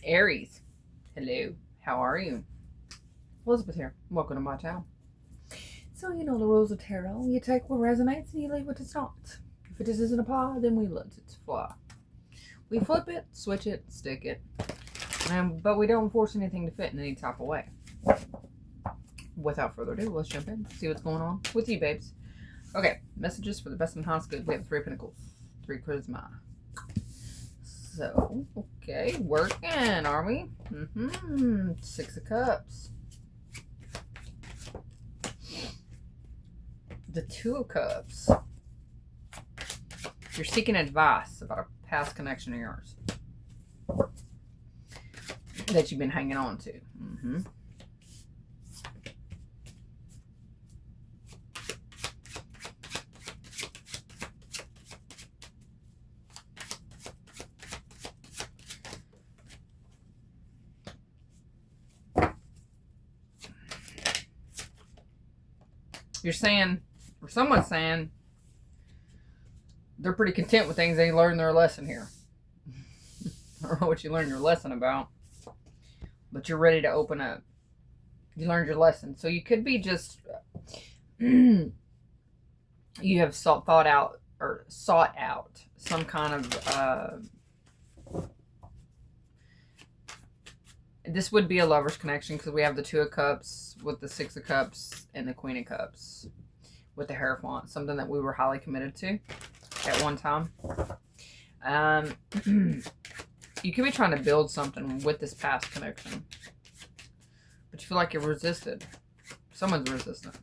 Aries, hello, how are you? Elizabeth here. Welcome to my channel. So, you know the rules of tarot. You take what resonates and you leave what does not. If it just isn't a pie, then we let it fly. We flip it, switch it, stick it. But we don't force anything to fit in any type of way. Without further ado, let's jump in, see what's going on with you, babes. Okay, messages for the best and highest good. We have 3 pentacles, 3 charisma. So, okay, working, are we? 6 of cups. The 2 of cups. You're seeking advice about a past connection of yours that you've been hanging on to. You're saying, or someone's saying, they're pretty content with things. They learned their lesson here. I don't know what you learned your lesson about, but you're ready to open up. You learned your lesson. So you could be just, you have sought out some kind of, this would be a lover's connection because we have the 2 of cups with the 6 of cups and the Queen of Cups with the Hierophant. Something that we were highly committed to at one time. You could be trying to build something with this past connection, but you feel like you're resisted. Someone's resistance.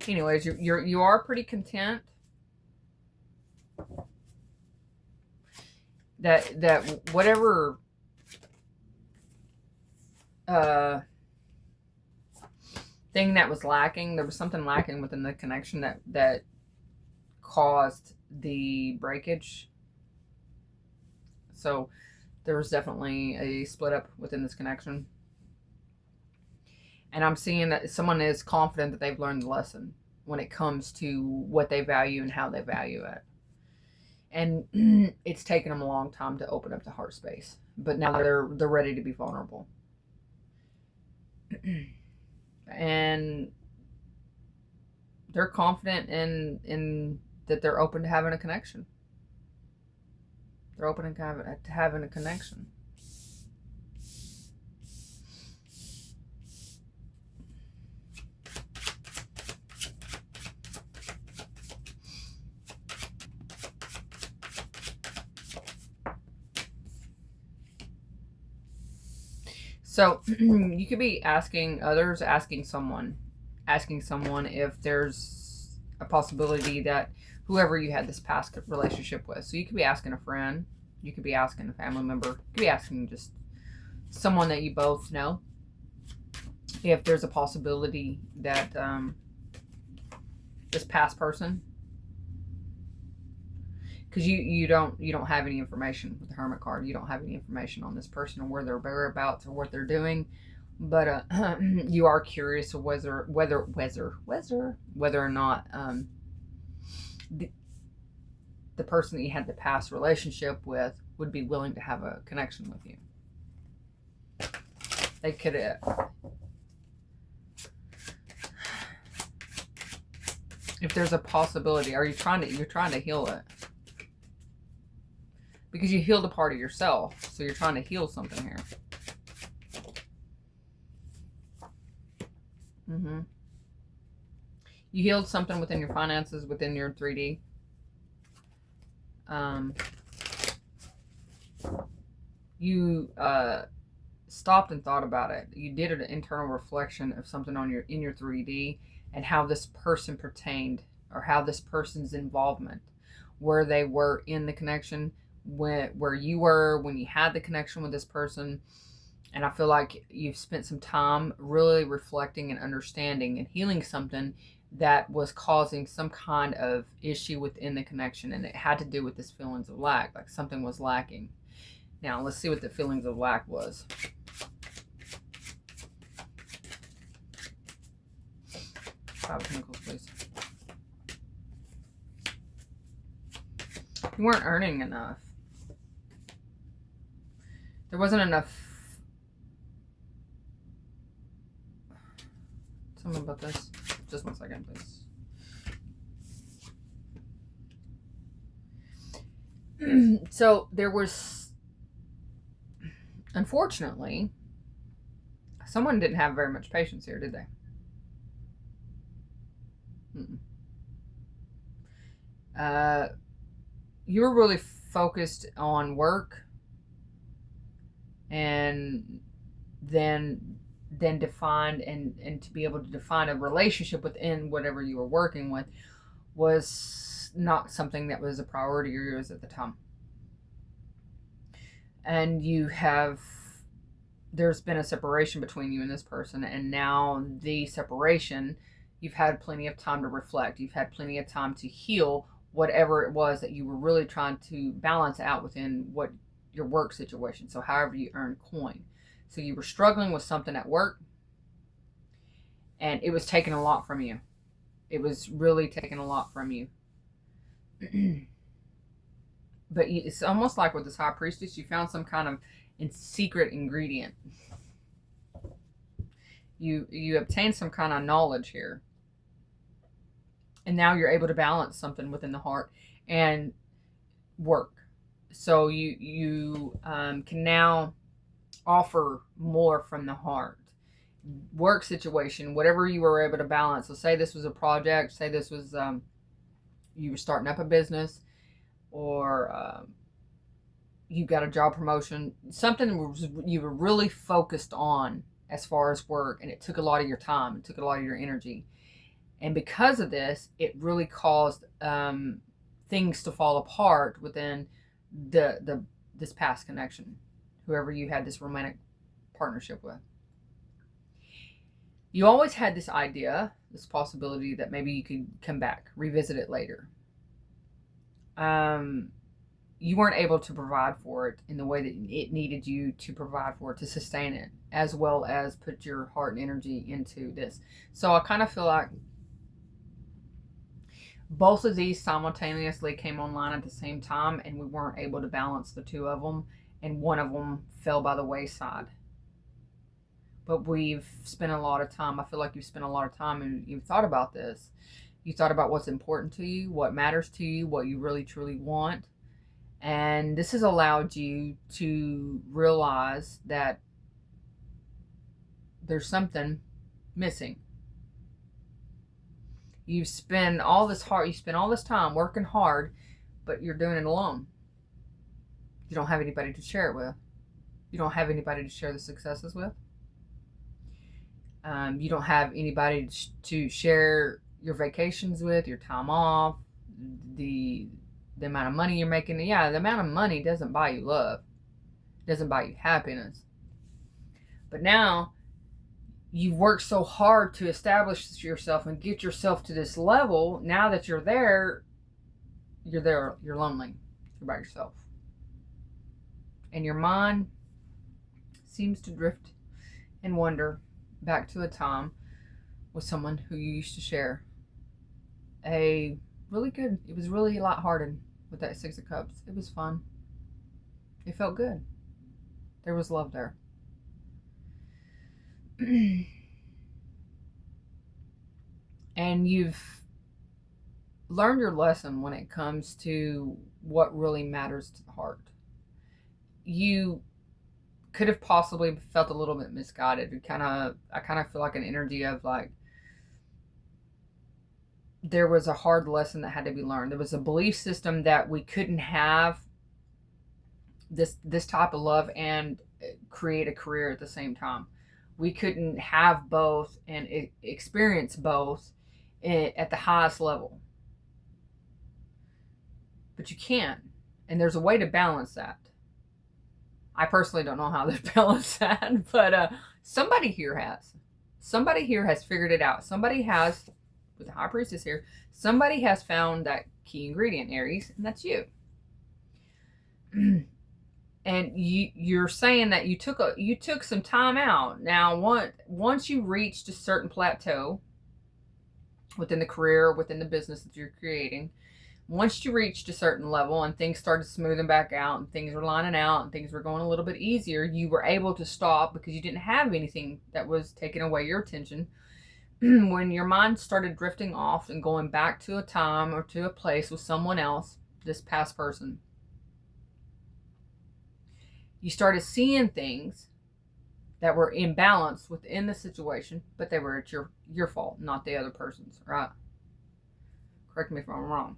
Anyways, you are pretty content that whatever thing that was lacking, there was something lacking within the connection that caused the breakage. So there was definitely a split up within this connection. And I'm seeing that someone is confident that they've learned the lesson when it comes to what they value and how they value it. And it's taken them a long time to open up the heart space. But now they're ready to be vulnerable. And they're confident in that they're open to having a connection. They're open to having a connection. So you could be asking someone if there's a possibility that whoever you had this past relationship with. So you could be asking a friend, you could be asking a family member, you could be asking just someone that you both know if there's a possibility that this past person, because you don't have any information with the Hermit card. You don't have any information on this person or where their whereabouts or what they're doing, but you are curious of whether or not the person that you had the past relationship with would be willing to have a connection with you. They could if there's a possibility, you're trying to heal it. Because you healed a part of yourself. So you're trying to heal something here. You healed something within your finances, within your 3D. You stopped and thought about it. You did an internal reflection of something in your 3D and how this person pertained, or how this person's involvement, where they were in the connection, where you were when you had the connection with this person. And I feel like you've spent some time really reflecting and understanding and healing something that was causing some kind of issue within the connection, and it had to do with this feelings of lack, like something was lacking. Now let's see what the feelings of lack was. 5 of Pentacles, please. You weren't earning enough. There wasn't enough. Tell me about this. Just 1 second, please. So there was, unfortunately, someone didn't have very much patience here, did they? You were really focused on work, and then defined and to be able to define a relationship within whatever you were working with was not something that was a priority of yours at the time. And there's been a separation between you and this person, and now the separation, you've had plenty of time to reflect. You've had plenty of time to heal whatever it was that you were really trying to balance out within what your work situation. So however you earn coin. So you were struggling with something at work, and it was taking a lot from you. It was really taking a lot from you. But it's almost like with this high priestess, you found some kind of secret ingredient. You obtained some kind of knowledge here. And now you're able to balance something within the heart and work. So you can now offer more from the heart. Work situation, whatever you were able to balance. So say this was a project, say this was you were starting up a business, or you got a job promotion, something you were really focused on as far as work, and it took a lot of your time, it took a lot of your energy. And because of this, it really caused things to fall apart within this past connection, whoever you had this romantic partnership with. You always had this idea, this possibility that maybe you could come back, revisit it later. You weren't able to provide for it in the way that it needed you to provide for it, to sustain it, as well as put your heart and energy into this. So I kind of feel like both of these simultaneously came online at the same time, and we weren't able to balance the two of them, and one of them fell by the wayside. But we've spent a lot of time, I feel like you've spent a lot of time, and you've thought about this. You thought about what's important to you, what matters to you, what you really truly want. And this has allowed you to realize that there's something missing. You spend all this time working hard, but you're doing it alone. You don't have anybody to share it with. You don't have anybody to share the successes with. You don't have anybody to share your vacations with, your time off, the amount of money you're making. Yeah, the amount of money doesn't buy you love. It doesn't buy you happiness. But now you've worked so hard to establish yourself and get yourself to this level. Now that you're there, you're lonely. You're by yourself. And your mind seems to drift and wander back to a time with someone who you used to share it was really lighthearted with that Six of Cups. It was fun. It felt good. There was love there. And you've learned your lesson when it comes to what really matters to the heart. You could have possibly felt a little bit misguided. I kind of feel like an energy of like, there was a hard lesson that had to be learned. There was a belief system that we couldn't have this type of love and create a career at the same time. We couldn't have both and experience both at the highest level. But you can. And there's a way to balance that. I personally don't know how to balance that, but somebody here has. Somebody here has figured it out. Somebody has, with the High Priestess here, somebody has found that key ingredient, Aries, and that's you. And you're saying that you took some time out. Now, once you reached a certain plateau within the career, within the business that you're creating, Once you reached a certain level and things started smoothing back out and things were lining out and things were going a little bit easier, you were able to stop because you didn't have anything that was taking away your attention. When your mind started drifting off and going back to a time or to a place with someone else, this past person, you started seeing things that were imbalanced within the situation, but they were at your fault, not the other person's, right? Correct me if I'm wrong.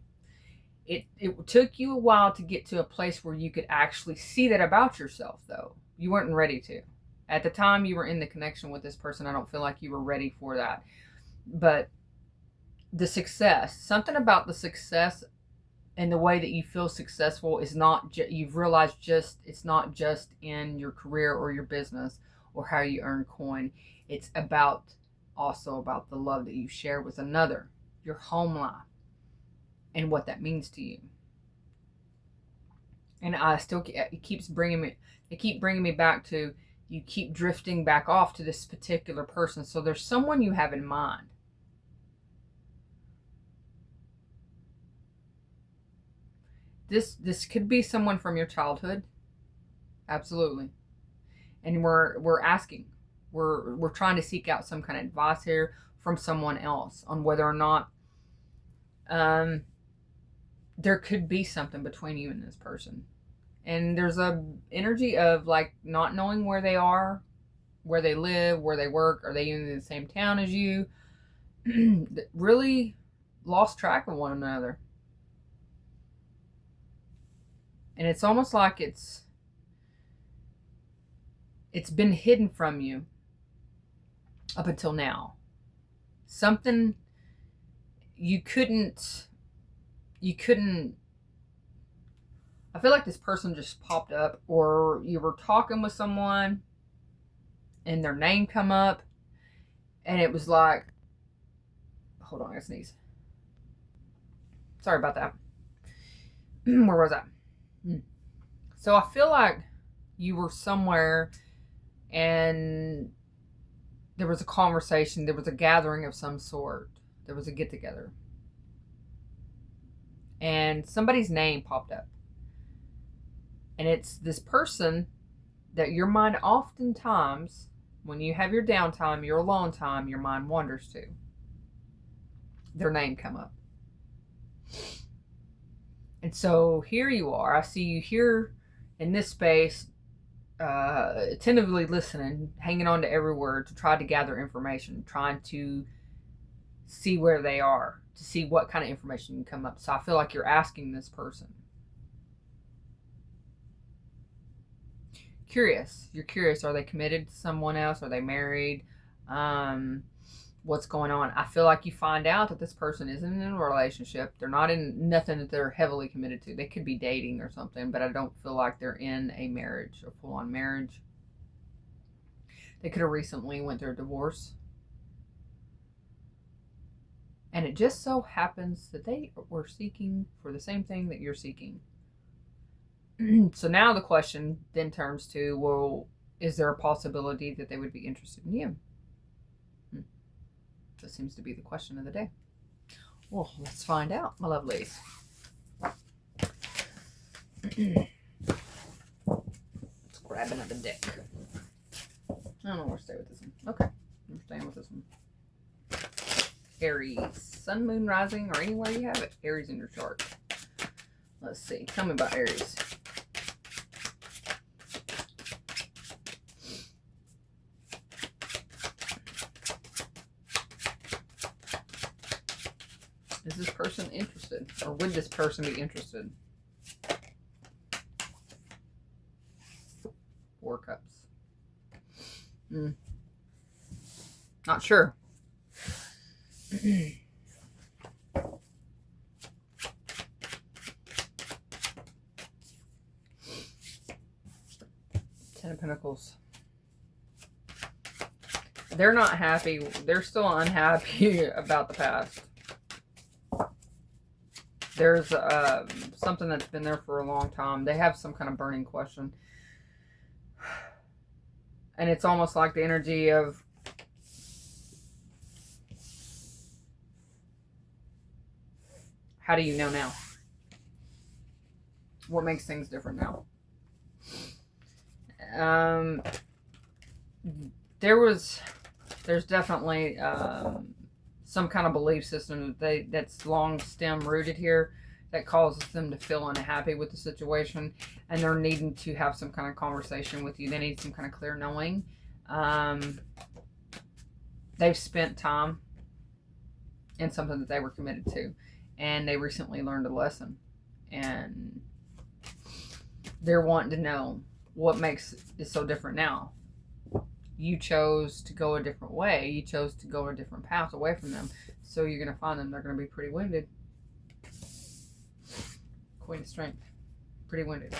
It took you a while to get to a place where you could actually see that about yourself, though. You weren't ready to. At the time you were in the connection with this person, I don't feel like you were ready for that. But the success, something about the success and the way that you feel successful is not, you've realized it's not just in your career or your business or how you earn coin. It's also about the love that you share with another, your home life, and what that means to you. And it keeps bringing me back to, you keep drifting back off to this particular person. So there's someone you have in mind. This could be someone from your childhood. Absolutely. And we're asking. We're trying to seek out some kind of advice here from someone else on whether or not there could be something between you and this person. And there's a energy of like not knowing where they are, where they live, where they work. Are they in the same town as you? Really lost track of one another. And it's almost like it's been hidden from you up until now. Something you couldn't I feel like this person just popped up, or you were talking with someone and their name come up and it was like, hold on, I sneeze. Sorry about that. Where was I? So I feel like you were somewhere and there was a conversation, there was a gathering of some sort, there was a get together, and somebody's name popped up. And it's this person that your mind oftentimes, when you have your downtime, your alone time, your mind wanders to. Their name come up. And so here you are. I see you here in this space, attentively listening, hanging on to every word to try to gather information, trying to see where they are, to see what kind of information can come up. So I feel like you're asking this person. Curious. You're curious. Are they committed to someone else? Are they married? What's going on? I feel like you find out that this person isn't in a relationship. They're not in nothing that they're heavily committed to. They could be dating or something, but I don't feel like they're in a marriage, a full-on marriage. They could have recently went through a divorce. And it just so happens that they were seeking for the same thing that you're seeking. So now the question then turns to, well, is there a possibility that they would be interested in you? That seems to be the question of the day. Well, let's find out, my lovelies. Let's grab another deck. I don't know where to stay with this one. Okay, I'm staying with this one. Aries, sun, moon, rising, or anywhere you have it. Aries in your chart. Let's see. Tell me about Aries. Is this person interested? Or would this person be interested? Four Cups. Not sure. Ten of Pentacles. They're not happy. They're still unhappy about the past. There's something that's been there for a long time. They have some kind of burning question. And it's almost like the energy of how do you know now? What makes things different now? Um, there's definitely some kind of belief system that's long stem rooted here that causes them to feel unhappy with the situation, and they're needing to have some kind of conversation with you. They need some kind of clear knowing. They've spent time in something that they were committed to, and they recently learned a lesson, and they're wanting to know what makes it so different now. You chose to go a different way. You chose to go a different path away from them. So you're going to find them. They're going to be pretty wounded. Queen of Strength. Pretty wounded.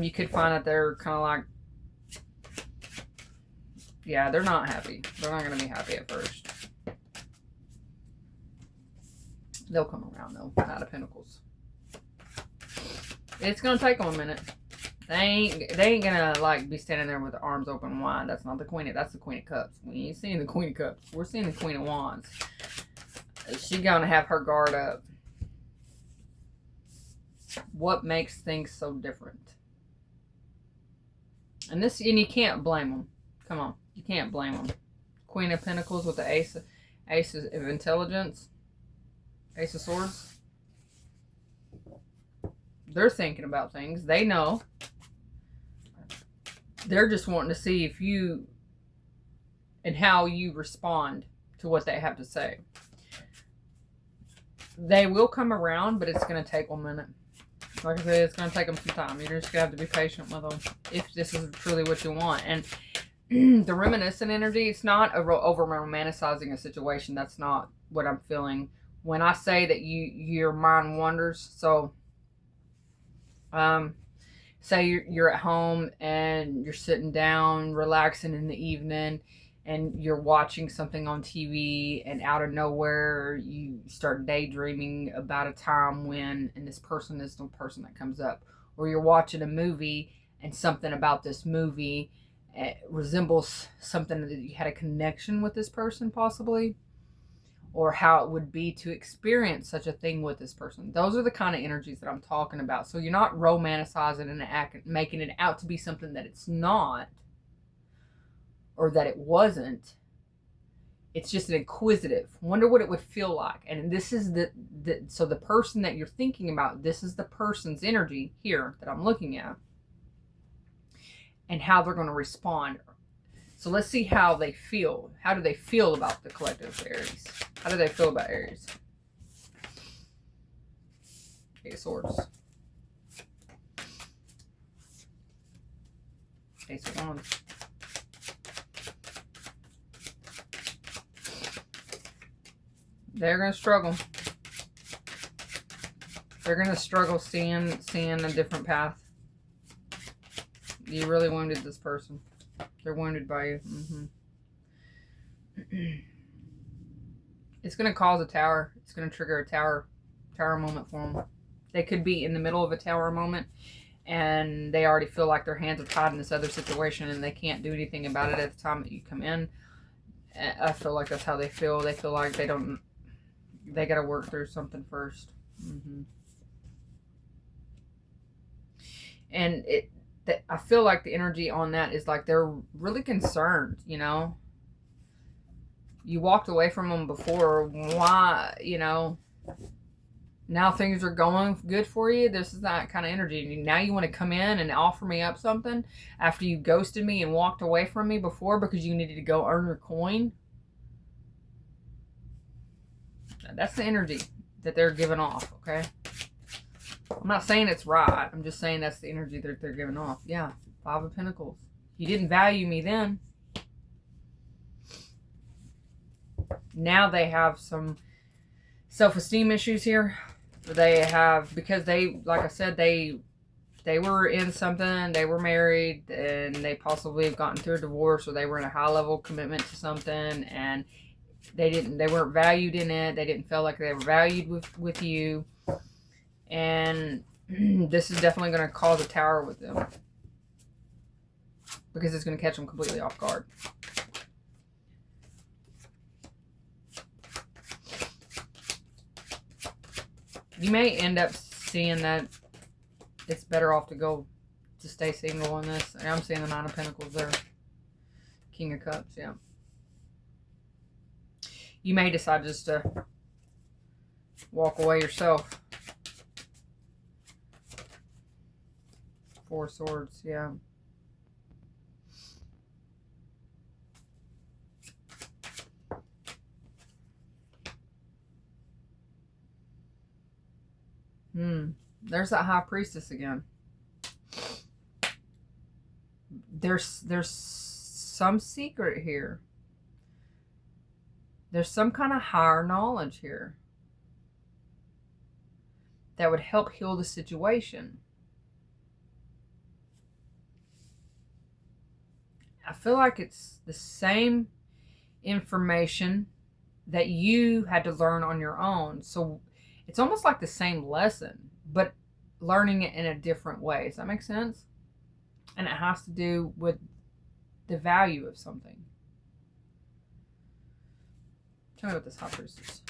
You could find that they're kind of like, yeah, they're not happy. They're not going to be happy at first. They'll come around, though. Knight of Pentacles. It's going to take them a minute. They ain't gonna like be standing there with their arms open wide. That's not the Queen. That's the Queen of Cups. We ain't seeing the Queen of Cups. We're seeing the Queen of Wands. She's gonna have her guard up. What makes things so different? And you can't blame them. Come on, you can't blame them. Queen of Pentacles with the Ace of Intelligence, Ace of Swords. They're thinking about things. They know. They're just wanting to see if you and how you respond to what they have to say. They will come around, but it's going to take 1 minute. Like I said, it's going to take them some time. You're just going to have to be patient with them if this is truly what you want. And the reminiscent energy, it's not over romanticizing a situation. That's not what I'm feeling. When I say that your mind wanders, so say you're at home and you're sitting down relaxing in the evening and you're watching something on TV, and out of nowhere you start daydreaming about a time when, and this person is the person that comes up. Or you're watching a movie and something about this movie resembles something that you had a connection with this person possibly, or how it would be to experience such a thing with this person. Those are the kind of energies that I'm talking about. So you're not romanticizing and making it out to be something that it's not, or that it wasn't. It's just an inquisitive. Wonder what it would feel like. And this is so the person that you're thinking about, this is the person's energy here that I'm looking at, and how they're going to respond. So let's see how they feel. How do they feel about the collective Aries? How do they feel about Aries? Eight of Swords. Ace of Wands. They're going to struggle. They're going to struggle seeing a different path. You really wounded this person. They're wounded by you. It's going to cause a tower. It's going to trigger a tower moment for them. They could be in the middle of a tower moment, and they already feel like their hands are tied in this other situation, and they can't do anything about it at the time that you come in. I feel like that's how they feel. They feel like they got to work through something first. And I feel like the energy on that is like they're really concerned, you know. You walked away from them before. Why, you know, now things are going good for you. This is that kind of energy. Now you want to come in and offer me up something after you ghosted me and walked away from me before because you needed to go earn your coin. That's the energy that they're giving off, okay? I'm not saying it's right. I'm just saying that's the energy that they're giving off. Yeah, Five of Pentacles. You didn't value me then. Now they have some self-esteem issues here. They have, because they, like I said, they were in something, they were married, and they possibly have gotten through a divorce, or they were in a high-level commitment to something, and they weren't valued in it. They didn't feel like they were valued with you. And this is definitely going to cause a tower with them, because it's going to catch them completely off guard. You may end up seeing that it's better off to stay single on this. And I'm seeing the Nine of Pentacles there. King of Cups, yeah. You may decide just to walk away yourself. Four of Swords, yeah. There's that High Priestess again. There's some secret here. There's some kind of higher knowledge here that would help heal the situation. I feel like it's the same information that you had to learn on your own. So it's almost like the same lesson, but learning it in a different way. Does that make sense? And it has to do with the value of something. Tell me about this High Priestess.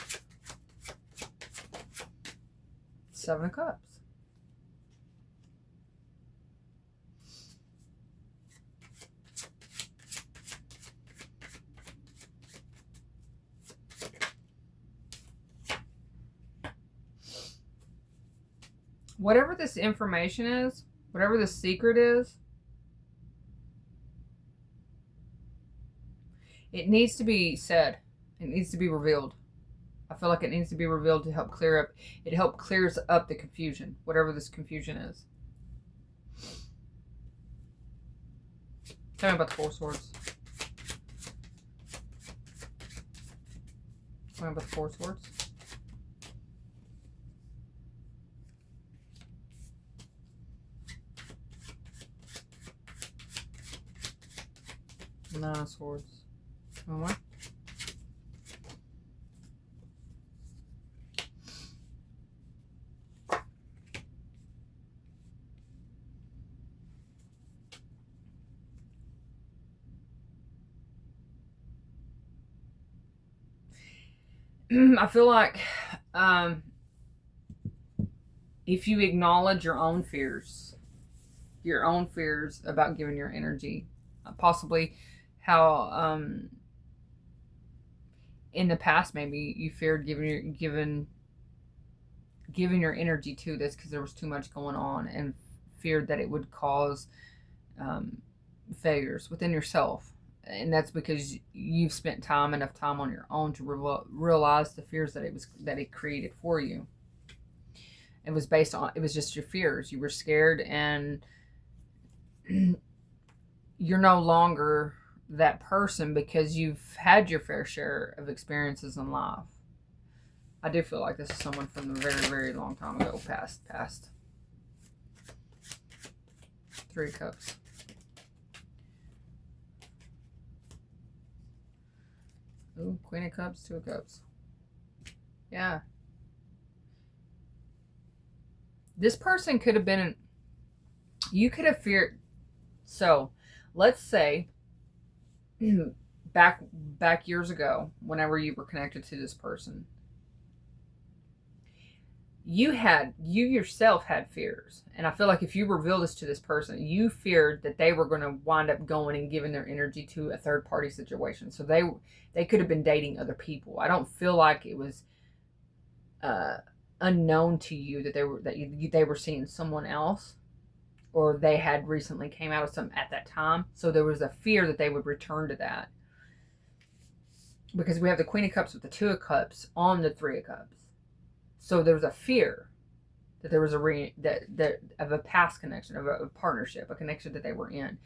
Seven of Cups. Whatever this information is, whatever the secret is, it needs to be said. It needs to be revealed. I feel like it needs to be revealed to help clear up. It helps clears up the confusion, whatever this confusion is. Tell me about the Four of Swords. Tell me about the Four of Swords. Nine of Swords. One more. I feel like if you acknowledge your own fears about giving your energy, possibly how in the past maybe you feared giving your energy to this because there was too much going on, and feared that it would cause failures within yourself. And that's because you've spent enough time on your own to realize the fears that it created for you. It was just your fears. You were scared, and you're no longer that person because you've had your fair share of experiences in life. I do feel like this is someone from a very, very long time ago, past. Three of Cups. Ooh, Queen of Cups, Two of Cups. Yeah. This person could have been, you could have feared. So, let's say, back years ago, whenever you were connected to this person, you yourself had fears. And I feel like if you reveal this to this person, you feared that they were going to wind up going and giving their energy to a third party situation. So they could have been dating other people. I don't feel like it was unknown to you that they were seeing someone else, or they had recently came out of something at that time. So there was a fear that they would return to that. Because we have the Queen of Cups with the Two of Cups on the Three of Cups. So there was a fear that there was of a past connection, of a partnership, a connection that they were in.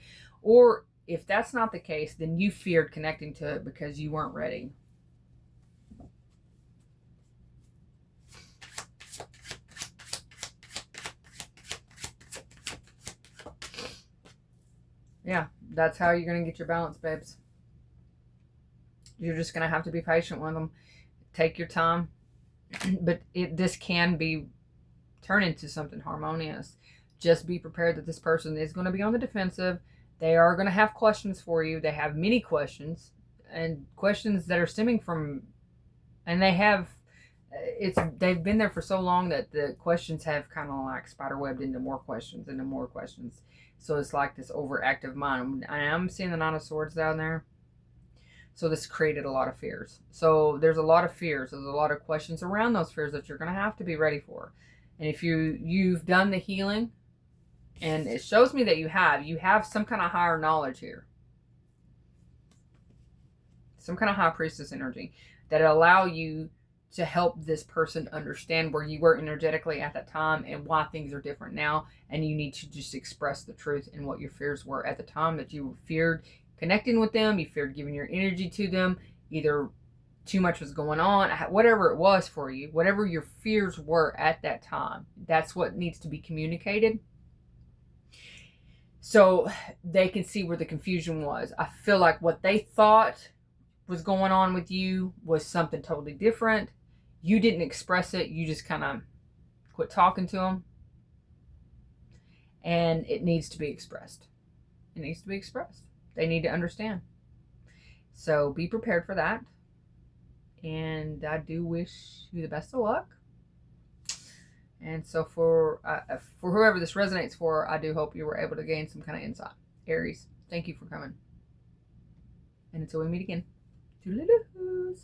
Or if that's not the case, then you feared connecting to it because you weren't ready. Yeah, that's how you're going to get your balance, babes. You're just going to have to be patient with them. Take your time. But this can be turned into something harmonious. Just be prepared that this person is going to be on the defensive. They are going to have questions for you. They have many questions, and questions that are stemming from, and they have they've been there for so long that the questions have kind of like spiderwebbed into more questions, into more questions. So it's like this overactive mind. I'm seeing the Nine of Swords down there. So this created a lot of fears. So there's a lot of fears. There's a lot of questions around those fears that you're going to have to be ready for. And if you've done the healing, and it shows me that you have some kind of higher knowledge here. Some kind of high priestess energy that allow you to help this person understand where you were energetically at that time and why things are different now. And you need to just express the truth and what your fears were at the time, that you feared connecting with them, you feared giving your energy to them, either too much was going on, whatever it was for you, whatever your fears were at that time, that's what needs to be communicated. So they can see where the confusion was. I feel like what they thought was going on with you was something totally different. You didn't express it. You just kind of quit talking to them. And it needs to be expressed. It needs to be expressed. They need to understand. So be prepared for that. And I do wish you the best of luck. And so for whoever this resonates for, I do hope you were able to gain some kind of insight. Aries, thank you for coming. And until we meet again, toodaloo.